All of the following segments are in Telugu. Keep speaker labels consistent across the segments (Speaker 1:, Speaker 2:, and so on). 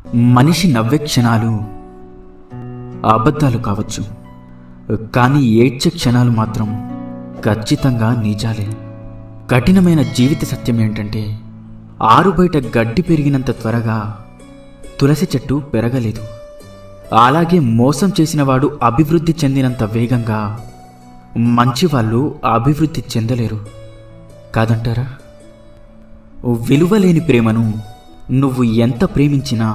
Speaker 1: మనిషి నవ్వే క్షణాలు అబద్ధాలు కావచ్చు, కానీ ఏడ్చే క్షణాలు మాత్రం ఖచ్చితంగా నిజాలే. కఠినమైన జీవిత సత్యం ఏంటంటే, ఆరుబయట గడ్డి పెరిగినంత త్వరగా తులసి చెట్టు పెరగలేదు. అలాగే మోసం చేసినవాడు అభివృద్ధి చెందినంత వేగంగా మంచివాళ్ళు అభివృద్ధి చెందలేరు కాదంటారా? విలువలేని ప్రేమను నువ్వు ఎంత ప్రేమించినా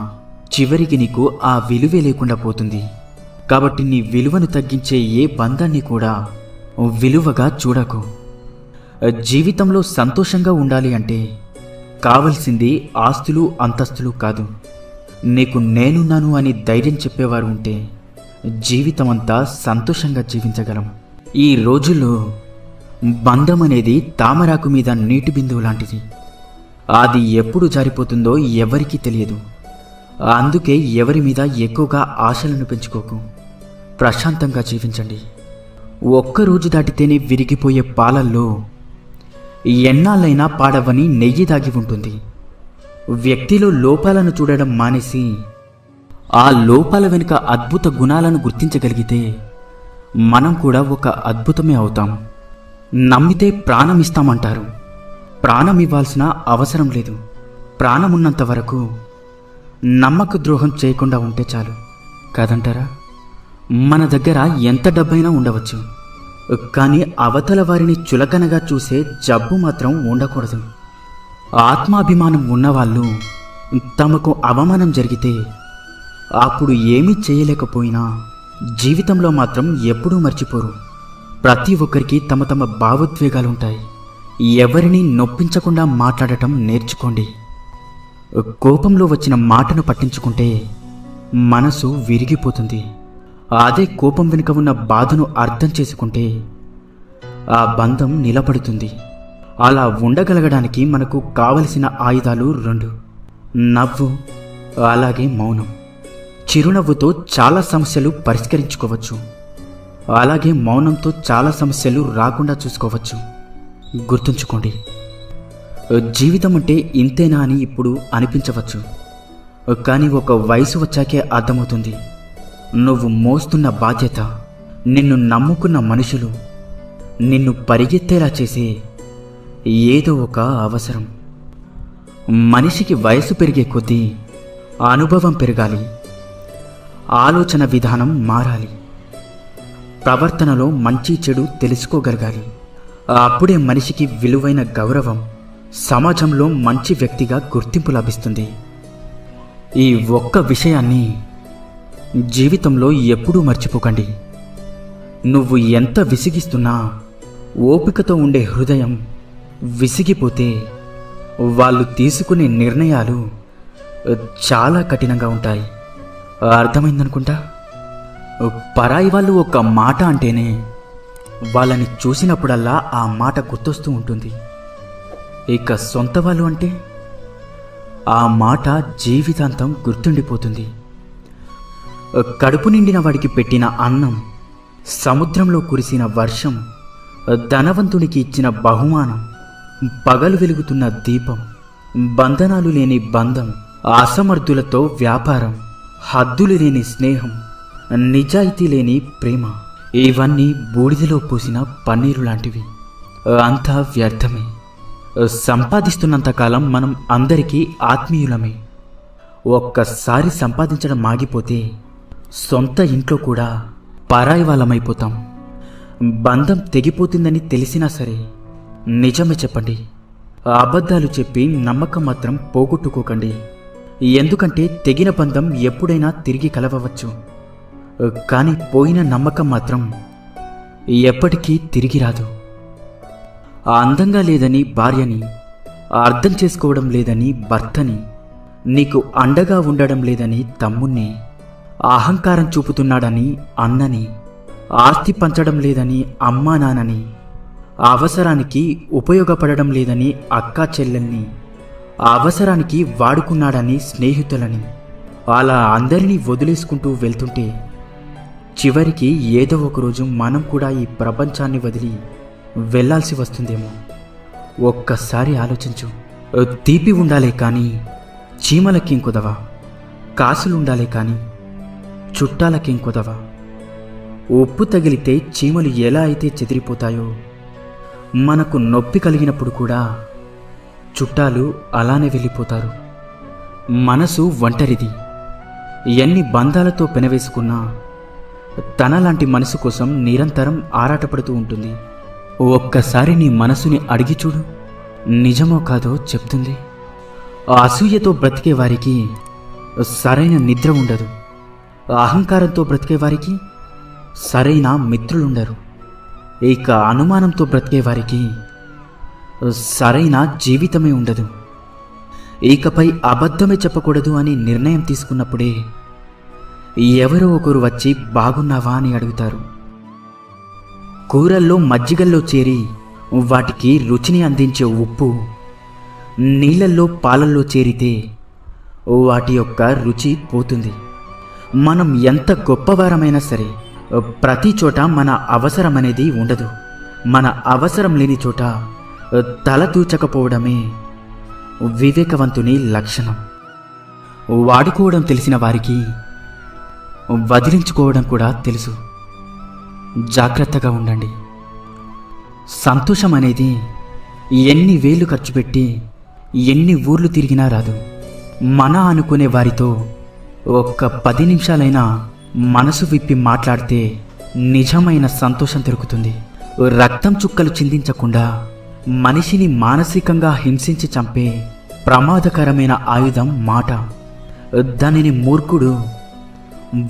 Speaker 1: చివరికి నీకు ఆ విలువే లేకుండా పోతుంది. కాబట్టి నీ విలువను తగ్గించే ఏ బంధాన్ని కూడా విలువగా చూడకు. జీవితంలో సంతోషంగా ఉండాలి అంటే కావలసింది ఆస్తులు అంతస్తులు కాదు. నీకు నేనున్నాను అని ధైర్యం చెప్పేవారు ఉంటే జీవితమంతా సంతోషంగా జీవించగలం. ఈ రోజుల్లో బంధం అనేది తామరాకు మీద నీటి బిందువు లాంటిది. అది ఎప్పుడు జారిపోతుందో ఎవరికీ తెలియదు. అందుకే ఎవరి మీద ఎక్కువగా ఆశలను పెంచుకోకు. ప్రశాంతంగా జీవించండి. ఒక్కరోజు దాటితేనే విరిగిపోయే పాలల్లో ఎన్నాళ్ళైనా పాడవని నెయ్యి దాగి ఉంటుంది. వ్యక్తిలో లోపాలను చూడడం మానేసి ఆ లోపాల వెనుక అద్భుత గుణాలను గుర్తించగలిగితే మనం కూడా ఒక అద్భుతమే అవుతాం. నమ్మితే ప్రాణం ఇస్తామంటారు. ప్రాణం ఇవ్వాల్సిన అవసరం లేదు. ప్రాణమున్నంత వరకు నమ్మక ద్రోహం చేయకుండా ఉంటే చాలు కాదంటారా? మన దగ్గర ఎంత డబ్బైనా ఉండవచ్చు, కానీ అవతల వారిని చులకనగా చూసే జబ్బు మాత్రం ఉండకూడదు. ఆత్మాభిమానం ఉన్నవాళ్ళు తమకు అవమానం జరిగితే అప్పుడు ఏమీ చేయలేకపోయినా జీవితంలో మాత్రం ఎప్పుడూ మర్చిపోరు. ప్రతి ఒక్కరికి తమ తమ భావోద్వేగాలుంటాయి. ఎవరిని నొప్పించకుండా మాట్లాడటం నేర్చుకోండి. కోపంలో వచ్చిన మాటను పట్టించుకుంటే మనసు విరిగిపోతుంది. అదే కోపం వెనుక ఉన్న బాధను అర్థం చేసుకుంటే ఆ బంధం నిలబడుతుంది. అలా ఉండగలగడానికి మనకు కావలసిన ఆయుధాలు 2: నవ్వు, అలాగే మౌనం. చిరునవ్వుతో చాలా సమస్యలు పరిష్కరించుకోవచ్చు, అలాగే మౌనంతో చాలా సమస్యలు రాకుండా చూసుకోవచ్చు. గుర్తుంచుకోండి, జీవితం అంటే ఇంతేనా అని ఇప్పుడు అనిపించవచ్చు, కానీ ఒక వయసు వచ్చాకే అర్థమవుతుంది. నువ్వు మోస్తున్న బాధ్యత, నిన్ను నమ్ముకున్న మనుషులు, నిన్ను పరిగెత్తేలా చేసే ఏదో ఒక అవసరం. మనిషికి వయసు పెరిగే కొద్దీ అనుభవం పెరగాలి, ఆలోచన విధానం మారాలి, ప్రవర్తనలో మంచి చెడు తెలుసుకోగలగాలి. అప్పుడే మనిషికి విలువైన గౌరవం, సమాజంలో మంచి వ్యక్తిగా గుర్తింపు లభిస్తుంది. ఈ ఒక్క విషయాన్ని జీవితంలో ఎప్పుడూ మర్చిపోకండి. నువ్వు ఎంత విసిగిస్తున్నా ఓపికతో ఉండే హృదయం విసిగిపోతే వాళ్ళు తీసుకునే నిర్ణయాలు చాలా కఠినంగా ఉంటాయి. అర్థమైందనుకుంటా. పరాయి వాళ్ళు ఒక మాట అంటేనే వాళ్ళని చూసినప్పుడల్లా ఆ మాట గుర్తొస్తూ ఉంటుంది. ఇక సొంత వాళ్ళు అంటే ఆ మాట జీవితాంతం గుర్తుండిపోతుంది. కడుపు నిండిన వాడికి పెట్టిన అన్నం, సముద్రంలో కురిసిన వర్షం, ధనవంతునికి ఇచ్చిన బహుమానం, పగలు వెలుగుతున్న దీపం, బంధనాలు లేని బంధం, అసమర్థులతో వ్యాపారం, హద్దులు లేని స్నేహం, నిజాయితీ లేని ప్రేమ, ఇవన్నీ బూడిదలో పోసిన పన్నీరు లాంటివి. అంతా వ్యర్థమే. సంపాదిస్తున్నంతకాలం మనం అందరికీ ఆత్మీయులమే. ఒక్కసారి సంపాదించడం ఆగిపోతే సొంత ఇంట్లో కూడా పరాయి వాళ్ళమైపోతాం. బంధం తెగిపోతుందని తెలిసినా సరే నిజమే చెప్పండి. అబద్ధాలు చెప్పి నమ్మకం మాత్రం పోగొట్టుకోకండి. ఎందుకంటే తెగిన బంధం ఎప్పుడైనా తిరిగి కలవవచ్చు, కానీ పోయిన నమ్మకం మాత్రం ఎప్పటికీ తిరిగి రాదు. అందంగా లేదని భార్యని, అర్థం చేసుకోవడం లేదని భర్తని, నీకు అండగా ఉండడం లేదని తమ్ముణ్ణి, అహంకారం చూపుతున్నాడని అన్నని, ఆస్తి పంచడం లేదని అమ్మా నాన్నని, అవసరానికి ఉపయోగపడడం లేదని అక్కా చెల్లెల్ని, అవసరానికి వాడుకున్నాడని స్నేహితులని, అలా అందరినీ వదిలేసుకుంటూ వెళ్తుంటే చివరికి ఏదో ఒకరోజు మనం కూడా ఈ ప్రపంచాన్ని వదిలి వెళ్ళాల్సి వస్తుందేమో. ఒక్కసారి ఆలోచించు. తీపి ఉండాలే కానీ చీమలకి కుదవా. కాసులుండాలే కాని చుట్టాలకేం కొదవ. ఉప్పు తగిలితే చీమలు ఎలా అయితే చెదిరిపోతాయో, మనకు నొప్పి కలిగినప్పుడు కూడా చుట్టాలు అలానే వెళ్ళిపోతారు. మనసు ఒంటరిది. ఎన్ని బంధాలతో పెనవేసుకున్నా తనలాంటి మనసు కోసం నిరంతరం ఆరాటపడుతూ ఉంటుంది. ఒక్కసారి నీ మనసుని అడిగి చూడు, నిజమో కాదో చెప్తుంది. అసూయతో బ్రతికే వారికి సరైన నిద్ర ఉండదు. అహంకారంతో బ్రతికే వారికి సరైన మిత్రులుండరు. ఇక అనుమానంతో బ్రతికే వారికి సరైన జీవితమే ఉండదు. ఇకపై అబద్ధమే చెప్పకూడదు అని నిర్ణయం తీసుకున్నప్పుడే ఎవరో ఒకరు వచ్చి బాగున్నావా అని అడుగుతారు. కూరల్లో మజ్జిగల్లో చేరి వాటికి రుచిని అందించే ఉప్పు నీళ్ళల్లో పాలల్లో చేరితే వాటి యొక్క రుచి పోతుంది. మనం ఎంత గొప్పవారమైనా సరే ప్రతి చోట మన అవసరం అనేది ఉండదు. మన అవసరం లేని చోట తల దూచకపోవడమే వివేకవంతుని లక్షణం. వాడుకోవడం తెలిసిన వారికి వదిలించుకోవడం కూడా తెలుసు. జాగ్రత్తగా ఉండండి. సంతోషం అనేది ఎన్ని వేలు ఖర్చు పెట్టి ఎన్ని ఊర్లు తిరిగినా రాదు. మన అనుకునే వారితో ఒక్క 10 నిమిషాలైనా మనసు విప్పి మాట్లాడితే నిజమైన సంతోషం దొరుకుతుంది. రక్తం చుక్కలు చిందించకుండా మనిషిని మానసికంగా హింసించి చంపే ప్రమాదకరమైన ఆయుధం మాట. దానిని మూర్ఖుడు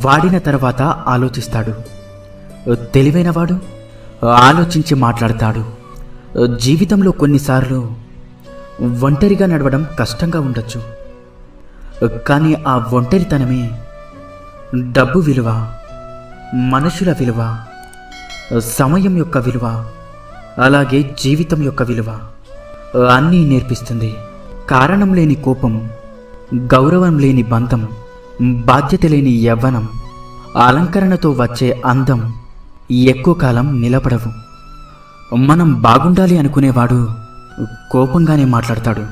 Speaker 1: వాడిన తర్వాత ఆలోచిస్తాడు. తెలివైనవాడు ఆలోచించి మాట్లాడతాడు. జీవితంలో కొన్నిసార్లు ఒంటరిగా నడవడం కష్టంగా ఉండొచ్చు. కానీ ఆ ఒంటరితనమే డబ్బు విలువ, మనుషుల విలువ, సమయం యొక్క విలువ, అలాగే జీవితం యొక్క విలువ అన్నీ నేర్పిస్తుంది. కారణం లేని కోపం, గౌరవం లేని బంధం, బాధ్యత లేని యవ్వనం, అలంకరణతో వచ్చే అందం ఎక్కువ కాలం నిలబడవు. మనం బాగుండాలి అనుకునేవాడు కోపంగానే మాట్లాడతాడు.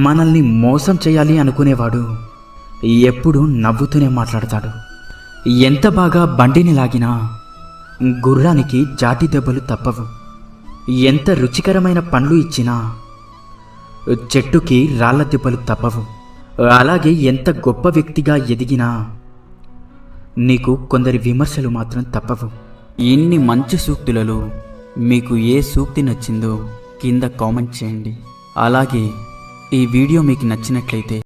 Speaker 1: మనల్ని మోసం చేయాలి అనుకునేవాడు ఎప్పుడూ నవ్వుతూనే మాట్లాడతాడు. ఎంత బాగా బండిని లాగినా గుర్రానికి జాటి దెబ్బలు తప్పవు. ఎంత రుచికరమైన పండ్లు ఇచ్చినా చెట్టుకి రాళ్ల దెబ్బలు తప్పవు. అలాగే ఎంత గొప్ప వ్యక్తిగా ఎదిగినా నీకు కొందరి విమర్శలు మాత్రం తప్పవు. ఇన్ని మంచి సూక్తులలో మీకు ఏ సూక్తి నచ్చిందో కింద కామెంట్ చేయండి. అలాగే ఈ వీడియో మీకు నచ్చినట్లయితే